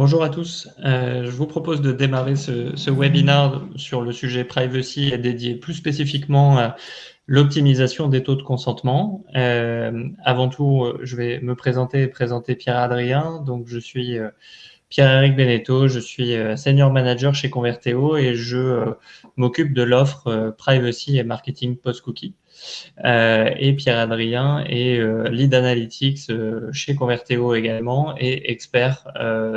Bonjour à tous. Je vous propose de démarrer ce webinaire sur le sujet privacy et dédié plus spécifiquement à l'optimisation des taux de consentement. Avant tout, je vais me présenter et présenter Pierre-Adrien. Donc, je suis Pierre-Éric Beneteau, je suis Senior Manager chez Converteo et je m'occupe de l'offre Privacy et Marketing Post-Cookie. Et Pierre-Adrien est Lead Analytics chez Converteo également et expert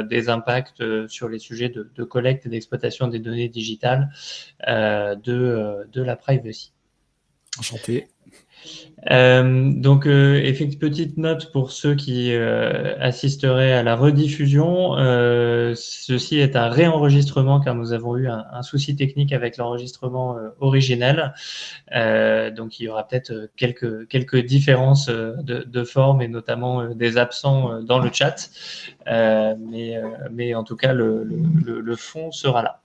des impacts sur les sujets de collecte et d'exploitation des données digitales de la privacy. Enchanté. Donc, effectivement, petite note pour ceux qui assisteraient à la rediffusion. Ceci est un réenregistrement car nous avons eu un souci technique avec l'enregistrement originel. Donc, il y aura peut-être quelques différences de forme et notamment des absents dans le chat. Mais en tout cas, le fond sera là.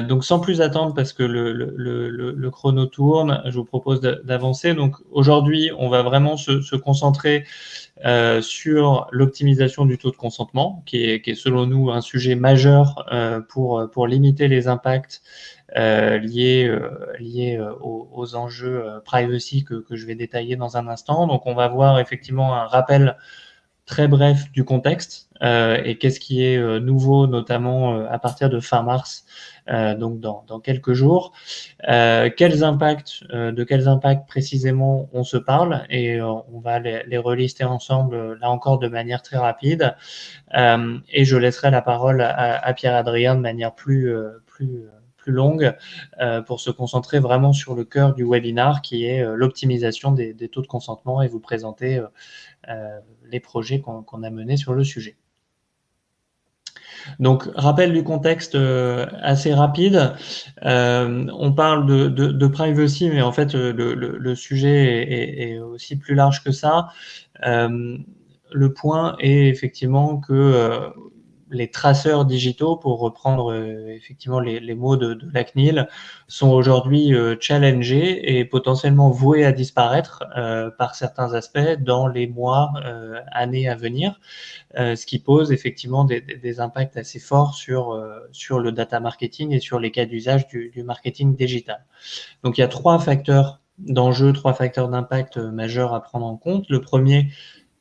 Donc sans plus attendre, parce que le chrono tourne, je vous propose d'avancer. Donc aujourd'hui, on va vraiment se concentrer sur l'optimisation du taux de consentement, qui est selon nous un sujet majeur pour limiter les impacts liés aux enjeux privacy que je vais détailler dans un instant. Donc on va voir effectivement un rappel très bref du contexte et qu'est-ce qui est nouveau, notamment à partir de fin mars, donc dans quelques jours. De quels impacts précisément on se parle, et on va les relister ensemble, là encore de manière très rapide. Et je laisserai la parole à Pierre-Adrien de manière plus longue pour se concentrer vraiment sur le cœur du webinar, qui est l'optimisation des taux de consentement, et vous présenter les projets qu'on a menés sur le sujet. Donc, rappel du contexte assez rapide. On parle de privacy, mais en fait, le sujet est aussi plus large que ça. Le point est effectivement que les traceurs digitaux, pour reprendre effectivement les mots de la CNIL, sont aujourd'hui challengés et potentiellement voués à disparaître par certains aspects dans les mois, années à venir, ce qui pose effectivement des impacts assez forts sur le data marketing et sur les cas d'usage du marketing digital. Donc il y a trois facteurs d'enjeu, trois facteurs d'impact majeurs à prendre en compte. Le premier,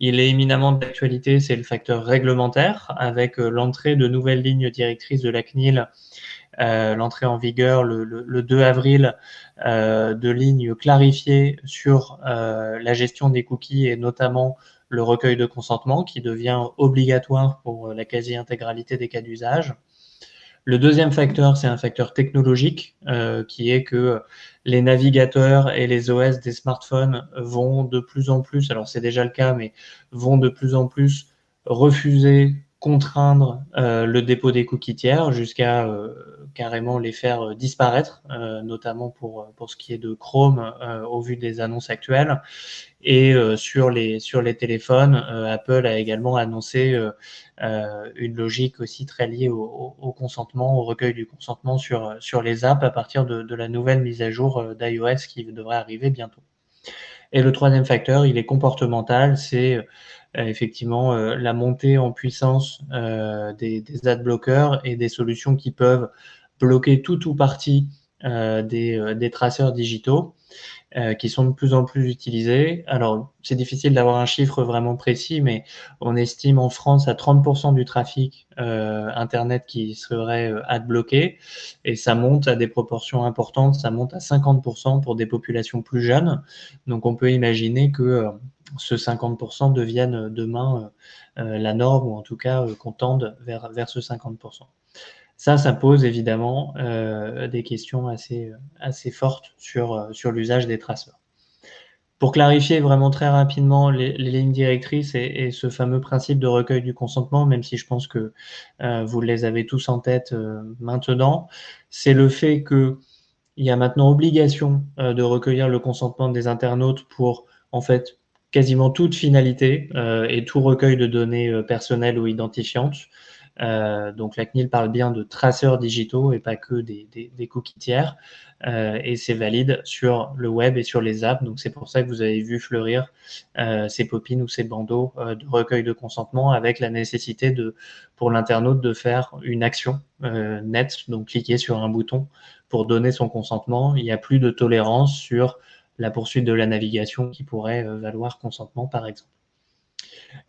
il est éminemment d'actualité, c'est le facteur réglementaire, avec l'entrée de nouvelles lignes directrices de la CNIL, l'entrée en vigueur le 2 avril de lignes clarifiées sur la gestion des cookies et notamment le recueil de consentement, qui devient obligatoire pour la quasi-intégralité des cas d'usage. Le deuxième facteur, c'est un facteur technologique, qui est que les navigateurs et les OS des smartphones vont de plus en plus, alors c'est déjà le cas, mais vont de plus en plus refuser, contraindre le dépôt des cookies tiers jusqu'à carrément les faire disparaître, notamment pour ce qui est de Chrome au vu des annonces actuelles. Et sur les téléphones, Apple a également annoncé une logique aussi très liée au consentement, au recueil du consentement sur les apps à partir de la nouvelle mise à jour d'iOS qui devrait arriver bientôt. Et le troisième facteur, il est comportemental, c'est effectivement la montée en puissance des ad blockers et des solutions qui peuvent bloquer tout ou partie des traceurs digitaux, qui sont de plus en plus utilisés. Alors, c'est difficile d'avoir un chiffre vraiment précis, mais on estime en France à 30% du trafic Internet qui serait ad-bloqué, et ça monte à des proportions importantes, ça monte à 50% pour des populations plus jeunes. Donc, on peut imaginer que ce 50% devienne demain la norme, ou en tout cas qu'on tende vers ce 50%. Ça pose évidemment des questions assez fortes sur l'usage des traceurs. Pour clarifier vraiment très rapidement les lignes directrices et ce fameux principe de recueil du consentement, même si je pense que vous les avez tous en tête maintenant, c'est le fait qu'il y a maintenant obligation de recueillir le consentement des internautes pour, en fait, quasiment toute finalité et tout recueil de données personnelles ou identifiantes. Donc la CNIL parle bien de traceurs digitaux et pas que des cookies tiers. Et c'est valide sur le web et sur les apps. Donc c'est pour ça que vous avez vu fleurir ces pop-ins ou ces bandeaux de recueil de consentement, avec la nécessité pour l'internaute de faire une action nette, donc cliquer sur un bouton pour donner son consentement. Il n'y a plus de tolérance sur la poursuite de la navigation qui pourrait valoir consentement, par exemple.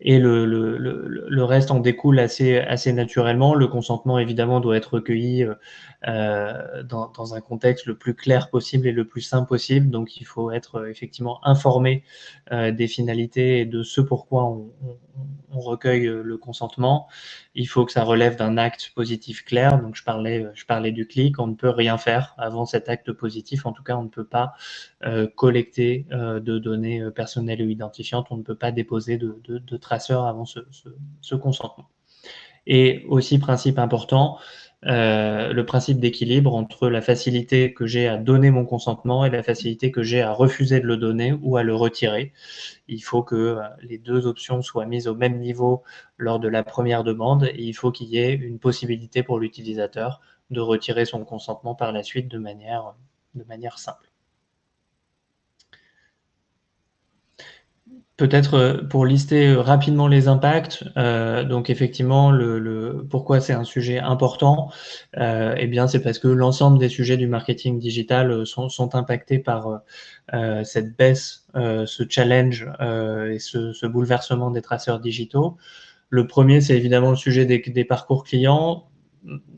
Et le reste en découle assez naturellement. Le consentement, évidemment, doit être recueilli dans un contexte le plus clair possible et le plus simple possible. Donc, il faut être effectivement informé des finalités et de ce pourquoi on recueille le consentement. Il faut que ça relève d'un acte positif clair. Donc, je parlais du clic. On ne peut rien faire avant cet acte positif. En tout cas, on ne peut pas collecter de données personnelles ou identifiantes. On ne peut pas déposer de traceurs avant ce consentement. Et aussi, principe important, le principe d'équilibre entre la facilité que j'ai à donner mon consentement et la facilité que j'ai à refuser de le donner ou à le retirer. Il faut que les deux options soient mises au même niveau lors de la première demande, et il faut qu'il y ait une possibilité pour l'utilisateur de retirer son consentement par la suite de manière simple. Peut-être pour lister rapidement les impacts, donc effectivement, pourquoi c'est un sujet important, eh bien, c'est parce que l'ensemble des sujets du marketing digital sont impactés par cette baisse, ce challenge et ce bouleversement des traceurs digitaux. Le premier, c'est évidemment le sujet des parcours clients.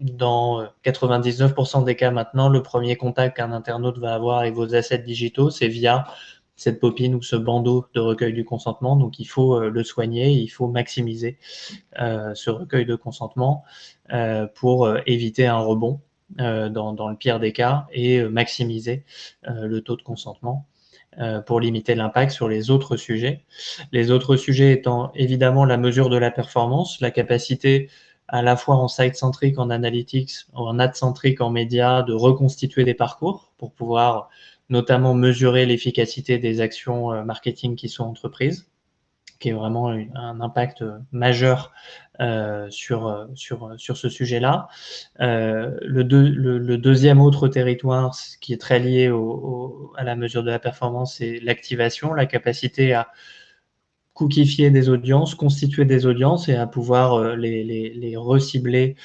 Dans 99% des cas maintenant, le premier contact qu'un internaute va avoir avec vos assets digitaux, c'est via cette pop-in ou ce bandeau de recueil du consentement. Donc, il faut le soigner, il faut maximiser ce recueil de consentement pour éviter un rebond dans le pire des cas, et maximiser le taux de consentement pour limiter l'impact sur les autres sujets. Les autres sujets étant évidemment la mesure de la performance, la capacité à la fois en site-centric, en analytics, en ad-centric, en médias, de reconstituer des parcours pour pouvoir notamment mesurer l'efficacité des actions marketing qui sont entreprises, qui est vraiment un impact majeur sur ce sujet-là. Le deuxième autre territoire qui est très lié à la mesure de la performance, c'est l'activation, la capacité à cookifier des audiences, constituer des audiences et à pouvoir les recibler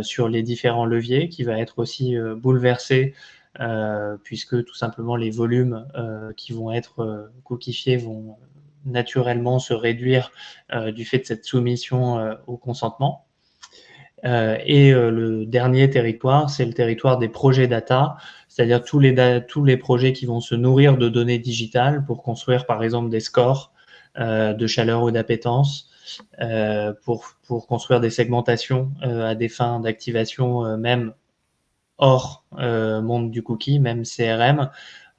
sur les différents leviers, qui va être aussi bouleversé puisque tout simplement les volumes qui vont être cookifiés vont naturellement se réduire du fait de cette soumission au consentement. Et le dernier territoire, c'est le territoire des projets data, c'est-à-dire tous les projets qui vont se nourrir de données digitales pour construire par exemple des scores de chaleur ou d'appétence, pour construire des segmentations à des fins d'activation même hors monde du cookie, même CRM,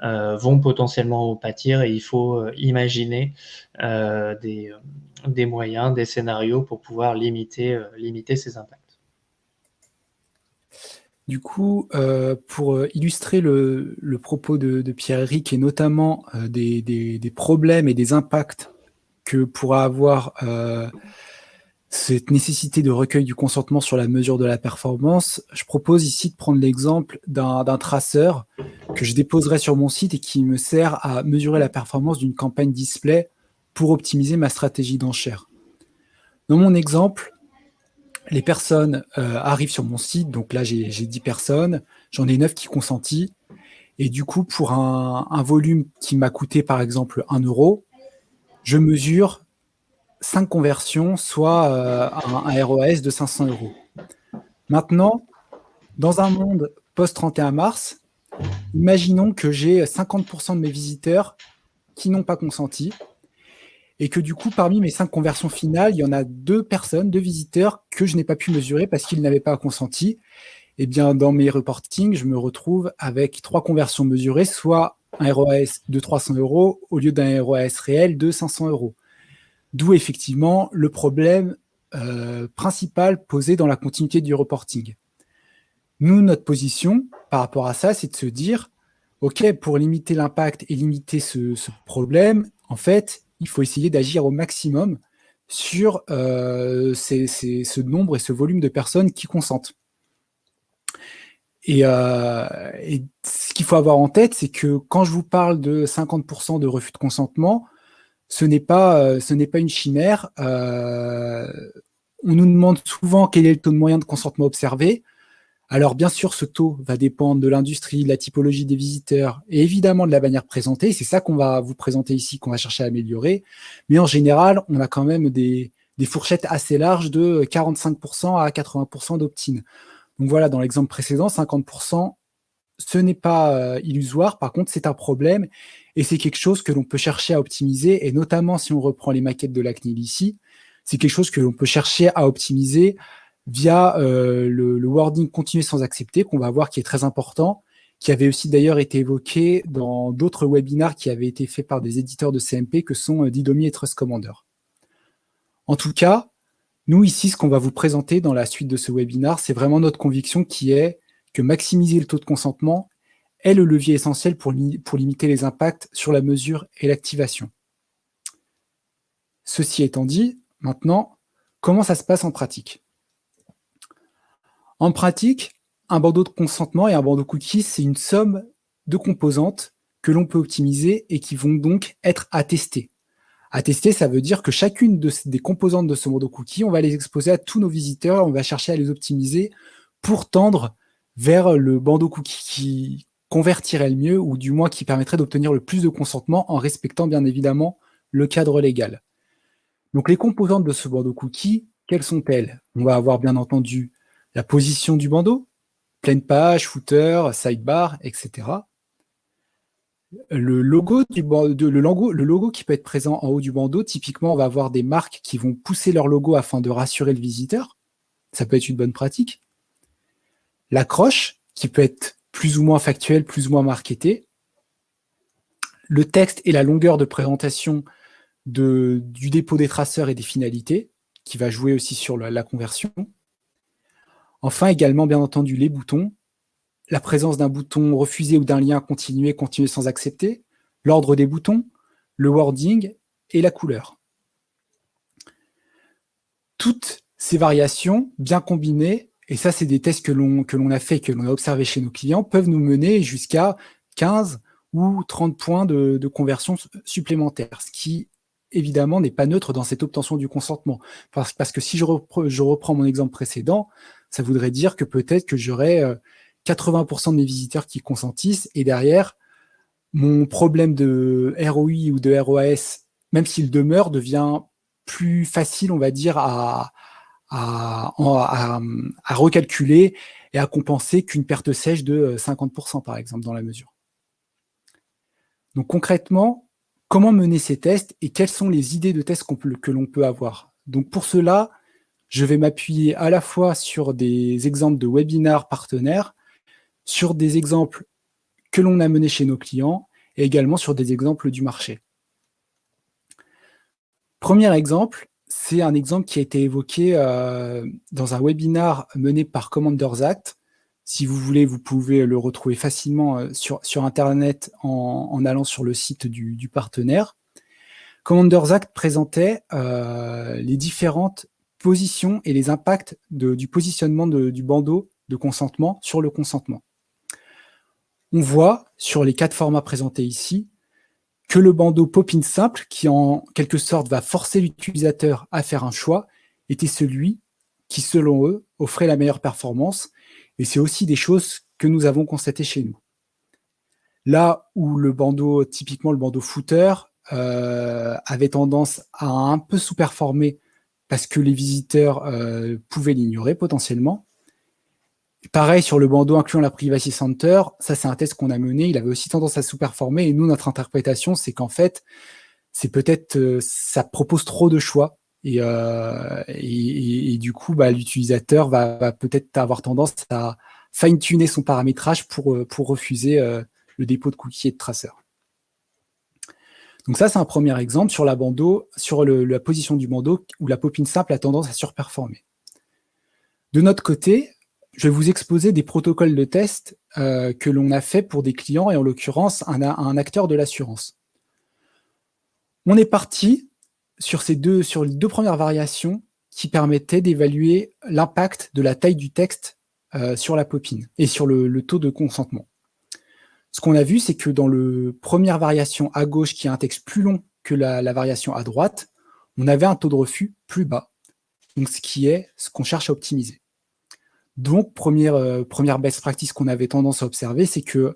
vont potentiellement pâtir, et il faut imaginer des moyens, des scénarios pour pouvoir limiter ces impacts. Du coup, pour illustrer le propos de Pierre-Éric, et notamment des problèmes et des impacts que pourra avoir cette nécessité de recueil du consentement sur la mesure de la performance, je propose ici de prendre l'exemple d'un traceur que je déposerai sur mon site et qui me sert à mesurer la performance d'une campagne display pour optimiser ma stratégie d'enchère. Dans mon exemple, les personnes arrivent sur mon site, donc là j'ai 10 personnes, j'en ai 9 qui consentis, et du coup pour un volume qui m'a coûté par exemple 1 €, je mesure 5 conversions, soit un ROAS de 500 €. Maintenant, dans un monde post-31 mars, imaginons que j'ai 50% de mes visiteurs qui n'ont pas consenti, et que du coup, parmi mes 5 conversions finales, il y en a 2 visiteurs que je n'ai pas pu mesurer parce qu'ils n'avaient pas consenti. Et bien, dans mes reportings, je me retrouve avec 3 conversions mesurées, soit un ROAS de 300 € au lieu d'un ROAS réel de 500 €. D'où effectivement le problème principal posé dans la continuité du reporting. Nous, notre position par rapport à ça, c'est de se dire, OK, pour limiter l'impact et limiter ce problème, en fait, il faut essayer d'agir au maximum sur ce nombre et ce volume de personnes qui consentent. Et ce qu'il faut avoir en tête, c'est que quand je vous parle de 50% de refus de consentement, ce n'est pas une chimère. On nous demande souvent quel est le taux de moyen de consentement observé. Alors bien sûr, ce taux va dépendre de l'industrie, de la typologie des visiteurs et évidemment de la manière présentée. C'est ça qu'on va vous présenter ici, qu'on va chercher à améliorer. Mais en général, on a quand même des fourchettes assez larges de 45% à 80% d'opt-in. Donc voilà, dans l'exemple précédent, 50%, ce n'est pas illusoire. Par contre, c'est un problème et c'est quelque chose que l'on peut chercher à optimiser. Et notamment, si on reprend les maquettes de la CNIL ici, c'est quelque chose que l'on peut chercher à optimiser via le wording continuer sans accepter, qu'on va voir qui est très important, qui avait aussi d'ailleurs été évoqué dans d'autres webinars qui avaient été faits par des éditeurs de CMP que sont Didomi et Trust Commander. En tout cas, nous ici, ce qu'on va vous présenter dans la suite de ce webinar, c'est vraiment notre conviction qui est que maximiser le taux de consentement est le levier essentiel pour limiter les impacts sur la mesure et l'activation. Ceci étant dit, maintenant, comment ça se passe en pratique ? En pratique, un bandeau de consentement et un bandeau cookie, c'est une somme de composantes que l'on peut optimiser et qui vont donc être attestées. Attester, ça veut dire que chacune des composantes de ce bandeau cookie, on va les exposer à tous nos visiteurs, on va chercher à les optimiser pour tendre vers le bandeau cookie qui convertirait le mieux, ou du moins qui permettrait d'obtenir le plus de consentement en respectant bien évidemment le cadre légal. Donc les composantes de ce bandeau cookie, quelles sont-elles ? On va avoir bien entendu la position du bandeau, pleine page, footer, sidebar, etc. Le logo qui peut être présent en haut du bandeau, typiquement, on va avoir des marques qui vont pousser leur logo afin de rassurer le visiteur. Ça peut être une bonne pratique. L'accroche, qui peut être plus ou moins factuelle, plus ou moins marketée. Le texte et la longueur de présentation du dépôt des traceurs et des finalités, qui va jouer aussi sur la conversion. Enfin, également, bien entendu, les boutons, la présence d'un bouton refusé ou d'un lien continuer sans accepter, l'ordre des boutons, le wording et la couleur. Toutes ces variations bien combinées, et ça c'est des tests que l'on a fait, que l'on a observé chez nos clients, peuvent nous mener jusqu'à 15 ou 30 points de conversion supplémentaires, ce qui évidemment n'est pas neutre dans cette obtention du consentement. Parce que si je reprends mon exemple précédent, ça voudrait dire que peut-être que j'aurais 80% de mes visiteurs qui consentissent, et derrière, mon problème de ROI ou de ROAS, même s'il demeure, devient plus facile, on va dire, à recalculer et à compenser qu'une perte sèche de 50%, par exemple, dans la mesure. Donc concrètement, comment mener ces tests et quelles sont les idées de tests que l'on peut avoir ? Donc pour cela, je vais m'appuyer à la fois sur des exemples de webinars partenaires, sur des exemples que l'on a menés chez nos clients et également sur des exemples du marché. Premier exemple, c'est un exemple qui a été évoqué dans un webinar mené par Commanders Act. Si vous voulez, vous pouvez le retrouver facilement sur Internet en allant sur le site du partenaire. Commanders Act présentait les différentes positions et les impacts du positionnement du bandeau de consentement sur le consentement. On voit sur les 4 formats présentés ici que le bandeau pop-in simple, qui en quelque sorte va forcer l'utilisateur à faire un choix, était celui qui, selon eux, offrait la meilleure performance. Et c'est aussi des choses que nous avons constatées chez nous. Là où le bandeau, typiquement le bandeau footer, avait tendance à un peu sous-performer parce que les visiteurs pouvaient l'ignorer potentiellement. Pareil sur le bandeau incluant la Privacy Center, ça c'est un test qu'on a mené, il avait aussi tendance à sous-performer et nous notre interprétation c'est qu'en fait c'est peut-être ça propose trop de choix et du coup l'utilisateur va peut-être avoir tendance à fine-tuner son paramétrage pour refuser le dépôt de cookies et de traceurs. Donc ça c'est un premier exemple sur la position du bandeau où la pop-in simple a tendance à surperformer. De notre côté, je vais vous exposer des protocoles de test que l'on a fait pour des clients et en l'occurrence un acteur de l'assurance. On est parti sur les deux premières variations qui permettaient d'évaluer l'impact de la taille du texte sur la popine et sur le taux de consentement. Ce qu'on a vu, c'est que dans la première variation à gauche, qui a un texte plus long que la variation à droite, on avait un taux de refus plus bas, donc ce qui est ce qu'on cherche à optimiser. Donc, première best practice qu'on avait tendance à observer, c'est que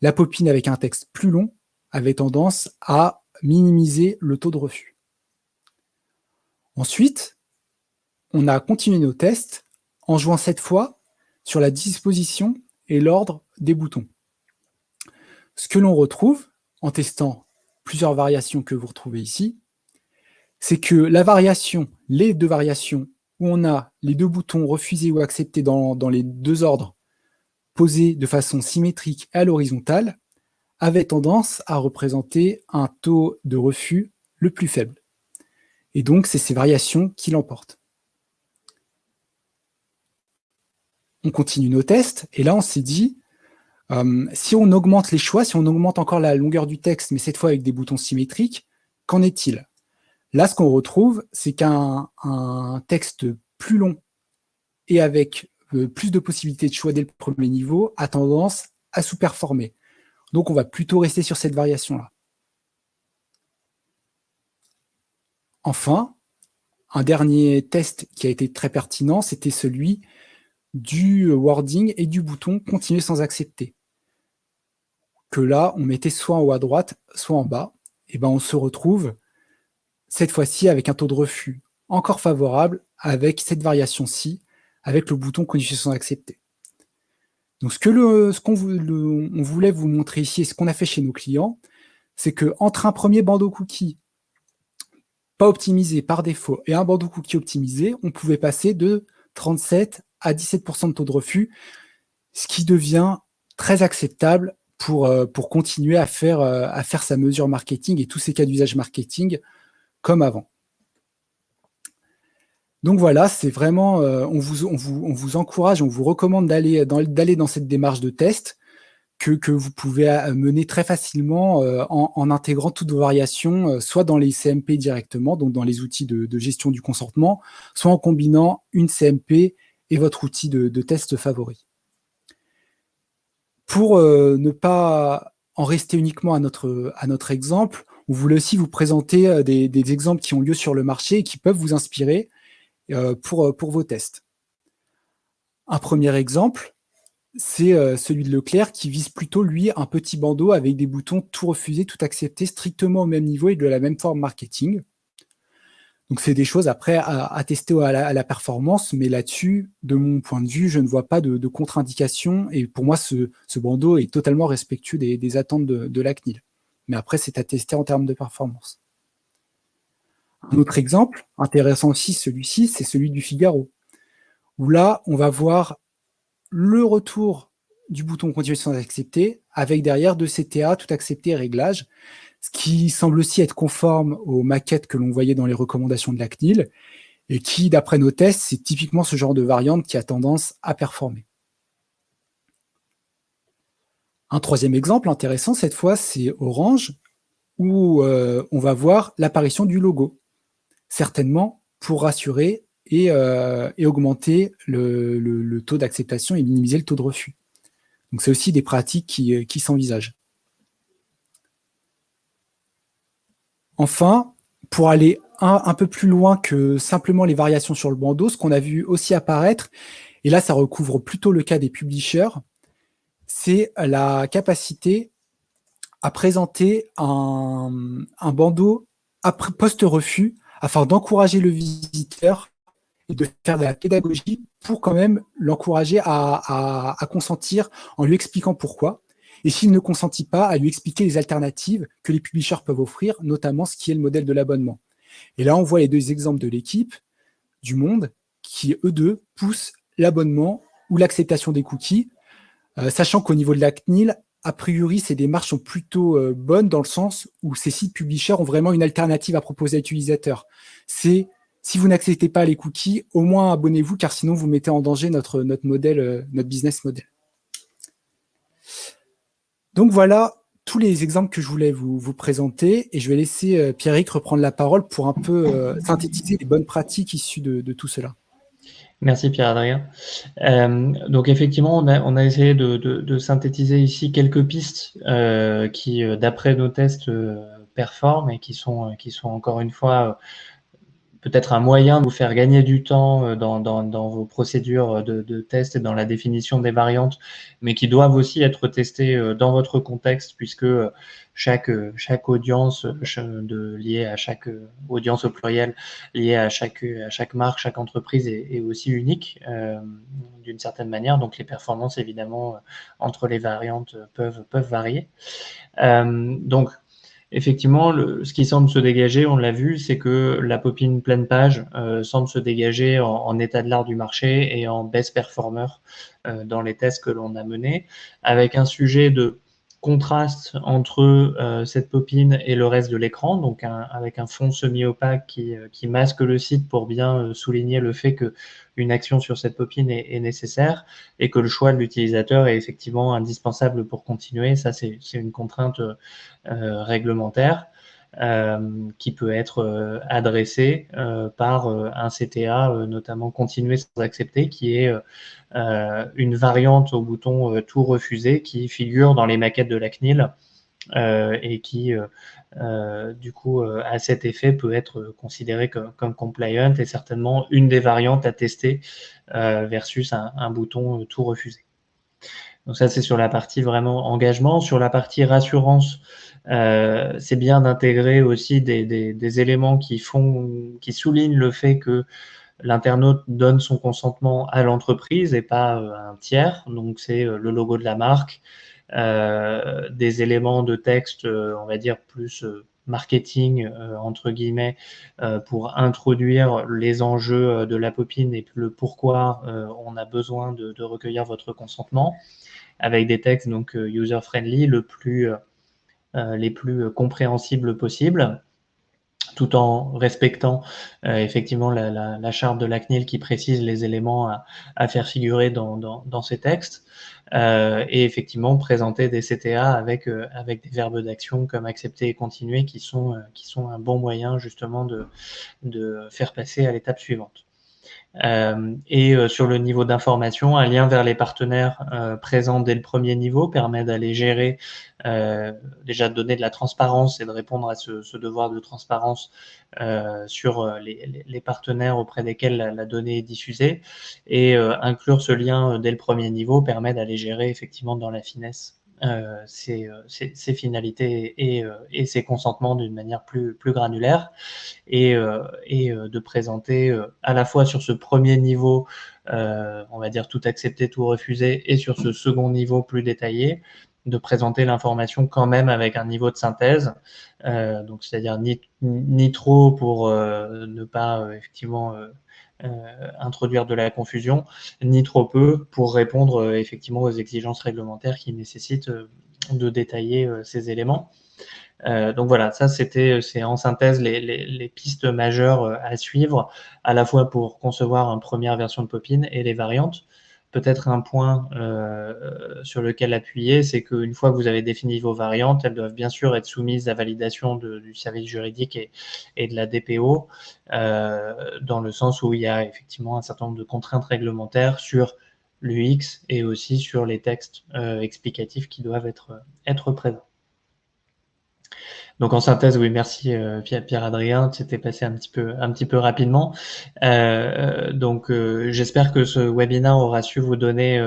la popine avec un texte plus long avait tendance à minimiser le taux de refus. Ensuite, on a continué nos tests en jouant cette fois sur la disposition et l'ordre des boutons. Ce que l'on retrouve en testant plusieurs variations que vous retrouvez ici, c'est que les deux variations où on a les deux boutons refusés ou acceptés dans les deux ordres posés de façon symétrique à l'horizontale avaient tendance à représenter un taux de refus le plus faible. Et donc, c'est ces variations qui l'emportent. On continue nos tests, et là, on s'est dit, si on augmente les choix, si on augmente encore la longueur du texte, mais cette fois avec des boutons symétriques, qu'en est-il? Là, ce qu'on retrouve, c'est qu'un texte plus long et avec plus de possibilités de choix dès le premier niveau a tendance à sous-performer. Donc, on va plutôt rester sur cette variation-là. Enfin, un dernier test qui a été très pertinent, c'était celui du wording et du bouton « Continuer sans accepter ». Que là, on mettait soit en haut à droite, soit en bas. Et ben, on se retrouve cette fois-ci avec un taux de refus encore favorable avec cette variation-ci, avec le bouton « Continuer sans accepter ». Donc, ce qu'on voulait vous montrer ici et ce qu'on a fait chez nos clients, c'est qu'entre un premier bandeau cookie pas optimisé par défaut et un bandeau cookie optimisé, on pouvait passer de 37 à 17% de taux de refus, ce qui devient très acceptable pour continuer à faire sa mesure marketing et tous ces cas d'usage marketing comme avant. Donc voilà, c'est vraiment, on vous encourage, on vous recommande d'aller dans cette démarche de test que vous pouvez mener très facilement en intégrant toutes vos variations, soit dans les CMP directement, donc dans les outils de gestion du consentement, soit en combinant une CMP et votre outil de test favori. Pour ne pas en rester uniquement à notre exemple, on voulait aussi vous présenter des exemples qui ont lieu sur le marché et qui peuvent vous inspirer pour vos tests. Un premier exemple, c'est celui de Leclerc qui vise plutôt, lui, un petit bandeau avec des boutons tout refuser, tout accepter, strictement au même niveau et de la même forme marketing. Donc, c'est des choses après à tester à la performance, mais là-dessus, de mon point de vue, je ne vois pas de contre-indication et pour moi, ce bandeau est totalement respectueux des attentes de la CNIL. Mais après, c'est à tester en termes de performance. Un autre exemple, intéressant aussi, celui-ci, c'est celui du Figaro, où là, on va voir le retour du bouton « Continuer sans accepter » avec derrière de CTA, tout accepter et réglage, ce qui semble aussi être conforme aux maquettes que l'on voyait dans les recommandations de la CNIL et qui, d'après nos tests, c'est typiquement ce genre de variante qui a tendance à performer. Un troisième exemple intéressant, cette fois, c'est Orange, où on va voir l'apparition du logo, certainement pour rassurer et augmenter le taux d'acceptation et minimiser le taux de refus. Donc, c'est aussi des pratiques qui s'envisagent. Enfin, pour aller un peu plus loin que simplement les variations sur le bandeau, ce qu'on a vu aussi apparaître, et là, ça recouvre plutôt le cas des publishers, c'est la capacité à présenter un bandeau post-refus afin d'encourager le visiteur et de faire de la pédagogie pour quand même l'encourager à consentir en lui expliquant pourquoi. Et s'il ne consentit pas, à lui expliquer les alternatives que les publishers peuvent offrir, notamment ce qui est le modèle de l'abonnement. Et là, on voit les deux exemples de l'équipe du Monde qui, eux deux, poussent l'abonnement ou l'acceptation des cookies, sachant qu'au niveau de la CNIL, a priori, ces démarches sont plutôt bonnes dans le sens où ces sites publishers ont vraiment une alternative à proposer à l'utilisateur. C'est si vous n'acceptez pas les cookies, au moins abonnez-vous, car sinon vous mettez en danger notre modèle, notre business model. Donc voilà tous les exemples que je voulais vous présenter, et je vais laisser Pierrick reprendre la parole pour un peu synthétiser les bonnes pratiques issues de tout cela. Merci Pierre-Adrien. Donc effectivement, on a essayé de synthétiser ici quelques pistes qui, d'après nos tests, performent et qui sont encore une fois peut-être un moyen de vous faire gagner du temps dans vos procédures de test et dans la définition des variantes, mais qui doivent aussi être testées dans votre contexte, puisque chaque audience liée à chaque audience au pluriel, liée à chaque marque, chaque entreprise est aussi unique d'une certaine manière. Donc les performances, évidemment, entre les variantes peuvent varier. Donc, effectivement, ce qui semble se dégager, on l'a vu, c'est que la popine pleine page semble se dégager en état de l'art du marché et en best performer dans les tests que l'on a menés, avec un sujet de contraste entre cette popine et le reste de l'écran, donc avec un fond semi-opaque qui masque le site pour bien souligner le fait qu'une action sur cette popine est nécessaire et que le choix de l'utilisateur est effectivement indispensable pour continuer. Ça, c'est une contrainte réglementaire qui peut être adressé par un CTA, notamment continuer sans accepter, qui est une variante au bouton tout refuser qui figure dans les maquettes de la CNIL et qui, du coup, à cet effet, peut être considéré comme compliant et certainement une des variantes à tester versus un bouton tout refuser. Donc ça, c'est sur la partie vraiment engagement. Sur la partie rassurance, c'est bien d'intégrer aussi des éléments qui soulignent le fait que l'internaute donne son consentement à l'entreprise et pas à un tiers. Donc c'est le logo de la marque, des éléments de texte, on va dire plus marketing entre guillemets pour introduire les enjeux de la popine et le pourquoi on a besoin de recueillir votre consentement, avec des textes donc user-friendly les plus compréhensibles possibles, tout en respectant effectivement la charte de la CNIL qui précise les éléments à faire figurer dans ces textes, et effectivement présenter des CTA avec des verbes d'action comme accepter et continuer qui sont un bon moyen justement de faire passer à l'étape suivante. Et sur le niveau d'information, un lien vers les partenaires présents dès le premier niveau permet d'aller gérer, déjà de donner de la transparence et de répondre à ce devoir de transparence sur les partenaires auprès desquels la donnée est diffusée. Et inclure ce lien dès le premier niveau permet d'aller gérer effectivement dans la finesse ces finalités et ces consentements d'une manière plus granulaire, et de présenter à la fois sur ce premier niveau, on va dire tout accepter, tout refuser, et sur ce second niveau plus détaillé, de présenter l'information quand même avec un niveau de synthèse, donc c'est-à-dire ni trop pour ne pas effectivement introduire de la confusion, ni trop peu pour répondre effectivement aux exigences réglementaires qui nécessitent de détailler ces éléments. Donc voilà, ça c'est en synthèse les pistes majeures à suivre, à la fois pour concevoir une première version de Popin et les variantes. Peut-être un point sur lequel appuyer, c'est qu'une fois que vous avez défini vos variantes, elles doivent bien sûr être soumises à validation du service juridique et de la DPO, dans le sens où il y a effectivement un certain nombre de contraintes réglementaires sur l'UX et aussi sur les textes explicatifs qui doivent être présents. Donc en synthèse, oui, merci Pierre-Adrien, c'était passé un petit peu rapidement. Donc j'espère que ce webinaire aura su vous donner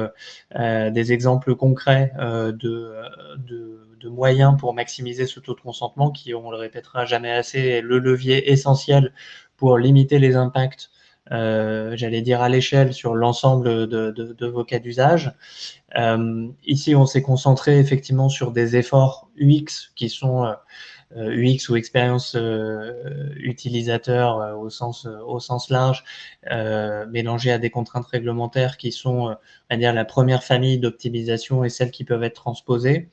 des exemples concrets de moyens pour maximiser ce taux de consentement qui, on le répétera jamais assez, est le levier essentiel pour limiter les impacts, j'allais dire à l'échelle, sur l'ensemble de vos cas d'usage. Ici, on s'est concentré effectivement sur des efforts UX qui sont UX ou expérience utilisateur au sens large, mélangé à des contraintes réglementaires qui sont, on va dire, la première famille d'optimisation et celles qui peuvent être transposées.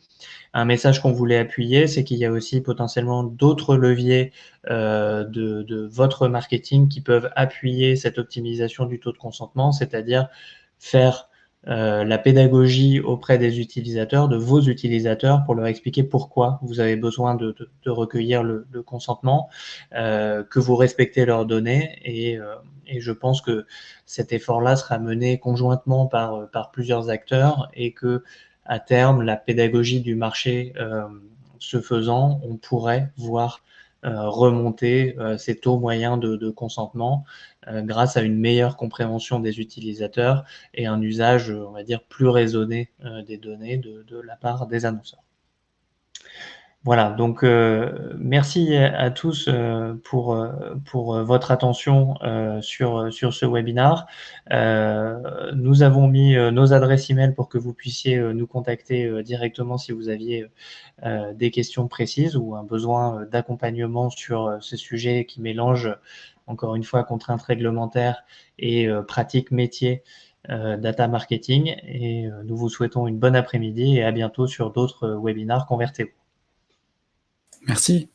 Un message qu'on voulait appuyer, c'est qu'il y a aussi potentiellement d'autres leviers de votre marketing qui peuvent appuyer cette optimisation du taux de consentement, c'est-à-dire faire la pédagogie auprès des utilisateurs, de vos utilisateurs, pour leur expliquer pourquoi vous avez besoin de recueillir le consentement, que vous respectez leurs données, et je pense que cet effort-là sera mené conjointement par plusieurs acteurs, et que à terme, la pédagogie du marché se faisant, on pourrait voir remonter ces taux moyens de consentement grâce à une meilleure compréhension des utilisateurs et un usage, on va dire, plus raisonné des données de la part des annonceurs. Voilà, donc merci à tous pour votre attention sur ce webinaire. Nous avons mis nos adresses email pour que vous puissiez nous contacter directement si vous aviez des questions précises ou un besoin d'accompagnement sur ces sujets qui mélangent, encore une fois, contraintes réglementaires et pratiques métiers data marketing. Et nous vous souhaitons une bonne après-midi et à bientôt sur d'autres webinaires Converteo. Merci.